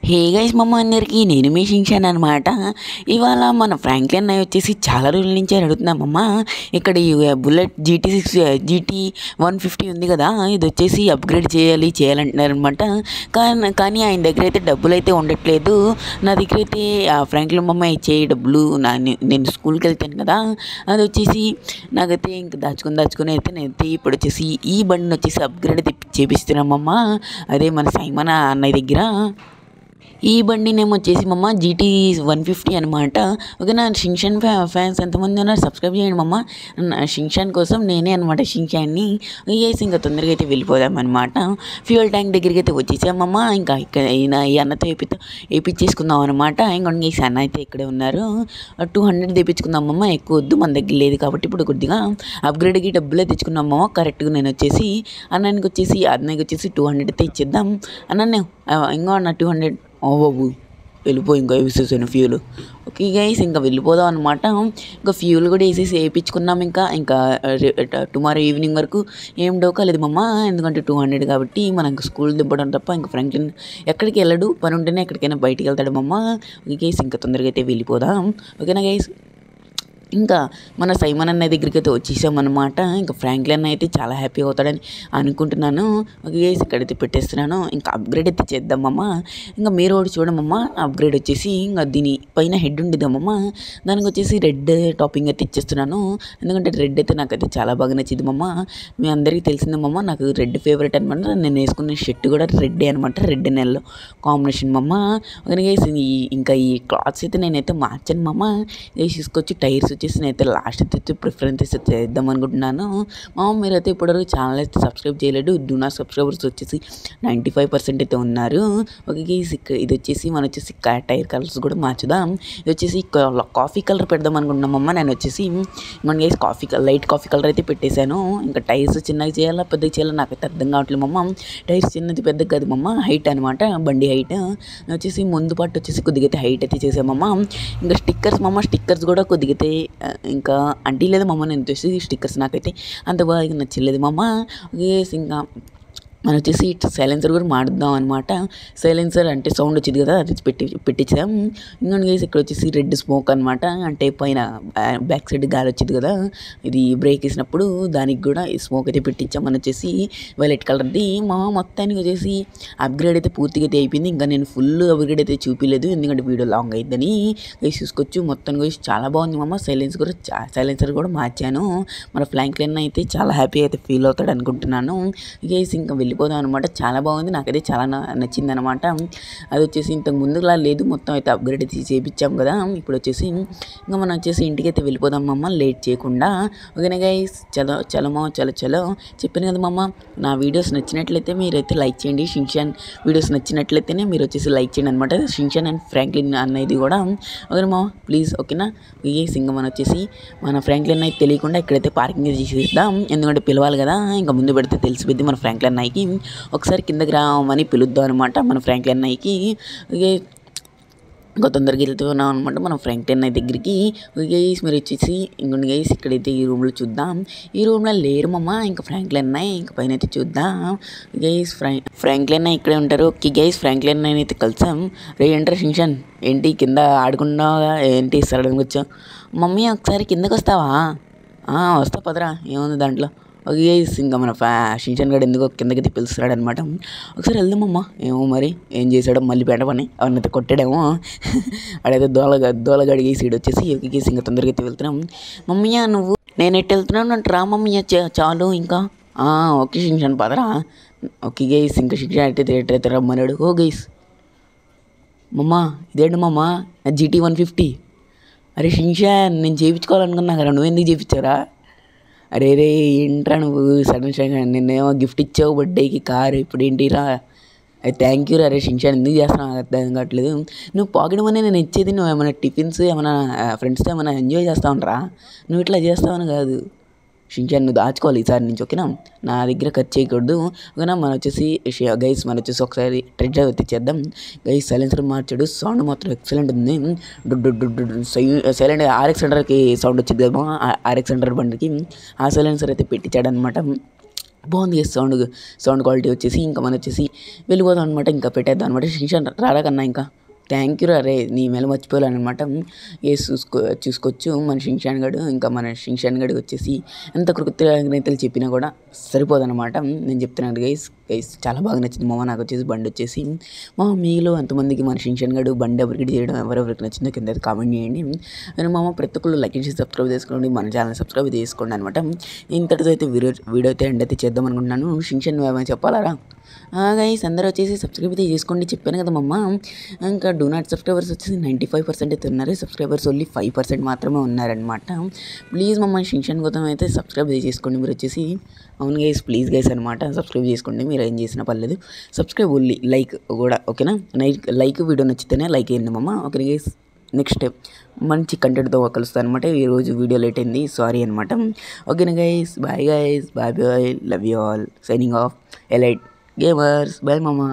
Hey guys మమ్మ అందరికీ నేను మీ షించాన్ అనమాట. ఇవాళ మన ఫ్రాంక్లిన్ అన్నయ్య వచ్చేసి చాలా రోజుల నుంచి అడుగుతున్నామమ్మ. ఇక్కడ ఈ బుల్లెట్ GT 150 ఉంది కదా, ఇది వచ్చేసి అప్గ్రేడ్ చేయాలంటున్నారు అనమాట. కానీ ఆయన దగ్గర అయితే డబ్బులు అయితే ఉండట్లేదు. నా దగ్గర అయితే ఫ్రాంక్లిన్ మమ్మ ఇచ్చే డబ్బులు నేను స్కూల్కి వెళ్తాను కదా, అది వచ్చేసి నాకైతే ఇంక దాచుకొని అయితే నేనైతే ఇప్పుడు వచ్చేసి ఈ బండిని వచ్చేసి అప్గ్రేడ్ చేపిస్తున్నామమ్మ. అదే మన సైమన్ అన్నయ్య దగ్గర. ఈ బండినేమో వచ్చేసి మమ్మ GT 150 అనమాట. ఓకేనా, షించాన్ ఫ్యాన్స్ ఎంతమంది ఉన్నారు సబ్స్క్రైబ్ చేయండి మమ్మ. షించాన్ కోసం నేనే అనమాట షించాన్ని. వేసి ఇంకా తొందరగా అయితే వెళ్ళిపోదాం అనమాట. ఫ్యూయల్ ట్యాంక్ దగ్గరికి అయితే వచ్చేసామమ్మ. ఇంకా ఇక్కడ ఈ అన్నతో వేయించేసుకుందాం అనమాట. ఇంకొండ ఈ అన్న అయితే ఇక్కడే ఉన్నారు. 200 తెప్పించుకుందామమ్మ, ఎక్కువ వద్దు, మన దగ్గర లేదు కాబట్టి ఇప్పుడు కొద్దిగా అప్గ్రేడ్కి డబ్బులే తెచ్చుకున్నామమ్మ. కరెక్ట్గా నేను వచ్చేసి అన్నయ్యకి వచ్చేసి 200 అయితే ఇచ్చేద్దాం. అన్న ఇంకో అన్న 200 బాబు వెళ్ళిపోయి ఇంకా వేసేసాను ఫ్యూల్. ఓకే గైస్, ఇంకా వెళ్ళిపోదాం అనమాట. ఇంకా ఫ్యూల్ కూడా వేయించుకున్నాం. ఇంకా టుమారో ఈవినింగ్ వరకు ఏం డోకాలేదు మమ్మ, ఎందుకంటే 200 కాబట్టి మనం స్కూల్ దింపడం తప్ప ఇంకా ఫ్రాంక్లిన్ ఎక్కడికి వెళ్ళడు, పని ఉంటేనే ఎక్కడికైనా బయటికి వెళ్తాడు మమ్మ. ఓకే గైస్, ఇంకా తొందరగా అయితే వెళ్ళిపోదాం. ఓకేనా గైస్, ఇంకా మన సైమన్ అన్నయ్య దగ్గరికి అయితే వచ్చేసామన్నమాట. ఇంకా ఫ్రాంక్లిన్ అయితే చాలా హ్యాపీ అవుతాడని అనుకుంటున్నాను. ఓకే గైస్, ఇక్కడైతే పెట్టేస్తున్నాను. ఇంకా అప్గ్రేడ్ అయితే చేద్దామమ్మ. ఇంకా మీరు ఒకటి చూడమమ్మ, అప్గ్రేడ్ వచ్చేసి ఇంకా దీని పైన హెడ్ ఉండిద్దామమ్మ, దానికి వచ్చేసి రెడ్ టాపింగ్ అయితే ఇచ్చేస్తున్నాను. ఎందుకంటే రెడ్ అయితే నాకైతే చాలా బాగా నచ్చింది మమ్మ. మీ అందరికీ తెలిసిందమ్మమ్మ, నాకు రెడ్ ఫేవరెట్ అనమాట. నేను వేసుకున్న షర్ట్ కూడా రెడ్డే అనమాట, రెడ్ నెలలో కాంబినేషన్ మమ్మ. ఓకే గైస్, ఇంకా ఈ క్లాత్స్ అయితే నేనైతే మార్చాను మమ్మ. తీసుకొచ్చి టైర్స్ వచ్చేసి నేనైతే లాస్ట్ అయితే ప్రిఫరెన్స్ అయితే చేద్దాం అనుకుంటున్నాను. మీరైతే ఇప్పటివరకు ఛానల్ అయితే సబ్స్క్రైబ్ చేయలేదు. డూ నాట్ సబ్స్క్రైబర్స్ వచ్చేసి 95% అయితే ఉన్నారు. ఓకే గైస్, ఇది వచ్చేసి మనం వచ్చేసి టైర్ కలర్స్ కూడా మార్చుదాం. ఇది వచ్చేసి కాఫీ కలర్ పెడదాం అనుకుంటున్నామమ్మ. నేను వచ్చేసి మన గైస్ లైట్ కాఫీ కలర్ అయితే పెట్టేశాను. ఇంకా టైర్స్ చిన్నగా చేయాలా పెద్దగా చేయాలా నాకైతే అర్థం కావట్లేదు మమ్మ. టైర్స్ చిన్నది పెద్దగా కాదు మమ్మ, హైట్ అనమాట, బండి హైట్ వచ్చేసి ముందు పాటు వచ్చేసి కొద్దిగా అయితే హైట్ అయితే చేసామమ్మ. ఇంకా స్టిక్కర్స్ మమ్మ, స్టిక్కర్స్ కూడా కొద్దిగా అయితే ఇంకా అంటీ లేదు మమ్మ. నేను వచ్చేసి స్టిక్కర్స్ నాకైతే అంత బాగా నచ్చలేదు మమ్మ. ఇంకా మనం వచ్చేసి సైలెన్సర్ కూడా మారుద్దాం అనమాట. సైలెన్సర్ అంటే సౌండ్ వచ్చింది కదా, అది పెట్టించాం. ఇంకొన్ని గైస్ ఇక్కడ వచ్చేసి రెడ్ స్మోక్ అనమాట, అంటే పైన బ్యాక్ సైడ్ గాలి వచ్చింది కదా, ఇది బ్రేక్ వేసినప్పుడు దానికి కూడా ఈ స్మోక్ అయితే పెట్టించాం. మనం వచ్చేసి వైలెట్ కలర్ది. మొత్తానికి వచ్చేసి అప్గ్రేడ్ అయితే పూర్తిగా అయితే అయిపోయింది. ఇంకా నేను ఫుల్ అప్గ్రేడ్ అయితే చూపించలేదు, ఎందుకంటే వీడియో లాంగ్ అయిద్దని. గైస్ చూసుకోవచ్చు, మొత్తానికి వచ్చి చాలా బాగుంది మమ్మ. సైలెన్సర్ కూడా మార్చాను. మన ఫ్రాంక్లిన్ అయితే చాలా హ్యాపీ అయితే ఫీల్ అవుతాడు అనుకుంటున్నాను. గైస్ ఇంకా వెళ్ళిపోదాం అనమాట. చాలా బాగుంది, నాకైతే చాలా నచ్చింది అనమాట. అది వచ్చేసి ఇంతకు ముందులా లేదు, మొత్తం అయితే అప్గ్రేడ్ అయితే చేయించాం కదా. ఇప్పుడు వచ్చేసి ఇంకా మనం వచ్చేసి ఇంటికి అయితే వెళ్ళిపోదాం మమ్మ, లేట్ చేయకుండా. ఓకేనా గైస్, చలో చెప్పాను కదా మమ్మ, నా వీడియోస్ నచ్చినట్లయితే మీరైతే లైక్ చేయండి. షించాన్ వీడియోస్ నచ్చినట్లయితేనే మీరు వచ్చేసి లైక్ చేయండి అనమాట. షించాన్ అండ్ ఫ్రాంక్లిన్ అన్నది కూడా. ఓకేనా మామ, ప్లీజ్ ఓకేనా. గైస్ ఇంకా మనం వచ్చేసి మన ఫ్రాంక్లిన్ అయితే తెలియకుండా ఇక్కడైతే పార్కింగ్ చేసేద్దాం, ఎందుకంటే పిలవాలి కదా. ఇంకా ముందు పెడితే తెలిసిపోద్ది మన ఫ్రాంక్లిన్ అన్నయ్యకి. ఒకసారి కిందకి రామని పిలుద్దాం అనమాట మన ఫ్రాంక్లిన్ అన్నయ్యకి. ఇంకా తొందరగా వెళ్తున్నాం అనమాట మనం ఫ్రాంక్లిన్ అన్నయ్య దగ్గరికి. గైస్ మీరు వచ్చేసి ఇంకొన్ని గైస్ ఇక్కడైతే ఈ రూమ్లో చూద్దాం. ఈ రూమ్లో లేరు మమ్మ, ఇంకా ఫ్రాంక్లిన్ అన్నయ్య ఇంకా పైన అయితే చూద్దాం. గైస్ ఫ్రాంక్లిన్ అన్నయ్య ఇక్కడే ఉంటారు. ఓకే గైస్, ఫ్రాంక్లిన్ అన్నయ్య అయితే కలిసాం. ఏంట్రా షించాన్, ఏంటి కింద ఆడుకున్నావా ఏంటి సడన్గా వచ్చావు? మమ్మీ ఒకసారి కిందకి వస్తావా? వస్తా పదరా, ఏముంది దాంట్లో. ఓకే గైస్, ఇంకా మన షించాన్ గడు ఎందుకో కిందకి పిలుస్తున్నాడు అనమాట. ఒకసారి వెళ్దామమ్మా. ఏమో మరి ఏం చేశాడో, మళ్ళీ బెండ పని అవన్నైతే కొట్టాడేమో. అడైతే దోలగడి గేసి వచ్చేసి ఓకే గేసి ఇంకా తొందరగా అయితే వెళ్తున్నాం. మమ్మయ్య నువ్వు నేను ఎట్టు వెళ్తున్నాను అంటే రా మమ్మయ్య, చాలు ఇంకా. ఓకే షించాన్ పదరా. ఓకే గైస్, ఇంకా షించాన్ అయితే రమ్మన్నాడు. ఓ గైస్ మమ్మ, ఇదేంటి మమ్మ నా GT 150. అరే షించాన్, నేను చేయించుకోవాలనుకున్నా కదా, నువ్వెందుకు చేయించారా? అరే ఏంట్రా నువ్వు సడన్గా నిన్నేమో గిఫ్ట్ ఇచ్చావు బర్త్డేకి కారు, ఇప్పుడు ఏంటిరా? అది థ్యాంక్ యూ రా షించాన్, ఎందుకు చేస్తున్నావు అర్థం కావట్లేదు. నువ్వు పాకెట్ మనీ నేను ఇచ్చేది, నువ్వు ఏమైనా టిఫిన్స్ ఏమైనా ఫ్రెండ్స్తో ఏమైనా ఎంజాయ్ చేస్తావునరా, నువ్వు ఇట్లా చేస్తావని కాదు. షించాన్ నువ్వు దాచుకోవాలి ఈసారి నుంచి, ఓకేనా? నా దగ్గర ఖర్చు చేయకూడదు, ఓకేనా? మనం వచ్చేసి గైస్ ఒకసారి ట్రెడ్ డ్రైవ్ అయితే చేద్దాం. గైస్ సైలెన్సర్ మార్చాడు, సౌండ్ మాత్రం ఎక్సలెంట్ ఉంది. సైలెంట్ RX 100కి సౌండ్ వచ్చింది కదా, RX 100 బండికి ఆ సైలెన్సర్ అయితే పెట్టించాడు అనమాట. బాగుంది గైస్ సౌండ్ క్వాలిటీ వచ్చేసి. ఇంకా మనం వచ్చేసి వెళ్ళిపోదాం అనమాట. ఇంకా పెట్టేద్దాం అనమాట. షించాన్ రారా కన్నా ఇంకా థ్యాంక్ యూ రే, నీ మేలు మర్చిపోయాను అనమాట. చూసుకోవచ్చు మన షించాన్ గడు. ఇంకా మన షించాన్ గడికి వచ్చేసి ఎంత కృతజ్ఞతలు చెప్పినా కూడా సరిపోదన్నమాట. నేను చెప్తున్నాను గైస్ చాలా బాగా నచ్చింది మామ నాకు వచ్చేసి బండి వచ్చేసి. మీలో ఎంతమందికి మన షించాన్ గడు బండి అప్గ్రేడ్ చేయడం ఎవరెవరికి నచ్చిందో కింద కామెంట్ చేయండి. అని ప్రతి ఒక్కళ్ళు లైక్ చేసి సబ్స్క్రైబ్ చేసుకోండి, మన ఛానల్ సబ్స్క్రైబ్ చేసుకోండి అనమాట. ఇంతటితో అయితే వీడియో అయితే ఎండ్ అయితే చేద్దాం అనుకుంటున్నాను. షించాన్ ఏమైనా చెప్పాలరా? గైస్ అందరూ వచ్చేసి సబ్స్క్రైబ్ అయితే చేసుకోండి, చెప్పాను కదా మమ్మ. ఇంకా డూ నాట్ సబ్స్క్రైబర్స్ వచ్చేసి 95% అయితే ఉన్నారు, సబ్స్క్రైబర్స్ ఓన్లీ 5% మాత్రమే ఉన్నారనమాట. ప్లీజ్ మమ్మ షించాన్ కోసం అయితే సబ్స్క్రైబ్ చేసుకోండి మీరు వచ్చేసి. అవును గైస్ ప్లీజ్ గైస్ అనమాట, సబ్స్క్రైబ్ చేసుకోండి. మీరు ఏం చేసినా పర్లేదు, సబ్స్క్రైబ్ ఓన్లీ, లైక్ కూడా ఓకేనా. లైక్ వీడియో నచ్చితేనే లైక్ చేయండి మమ్మ. ఓకే గైస్, నెక్స్ట్ మంచి కంటెంట్తో కలుస్తాను అనమాట. ఈరోజు వీడియో లేట్ అయింది, సారీ అనమాట. ఓకేనా guys, bye guys, bye bye, love you all, signing off, Elite Gamers, bye మామా.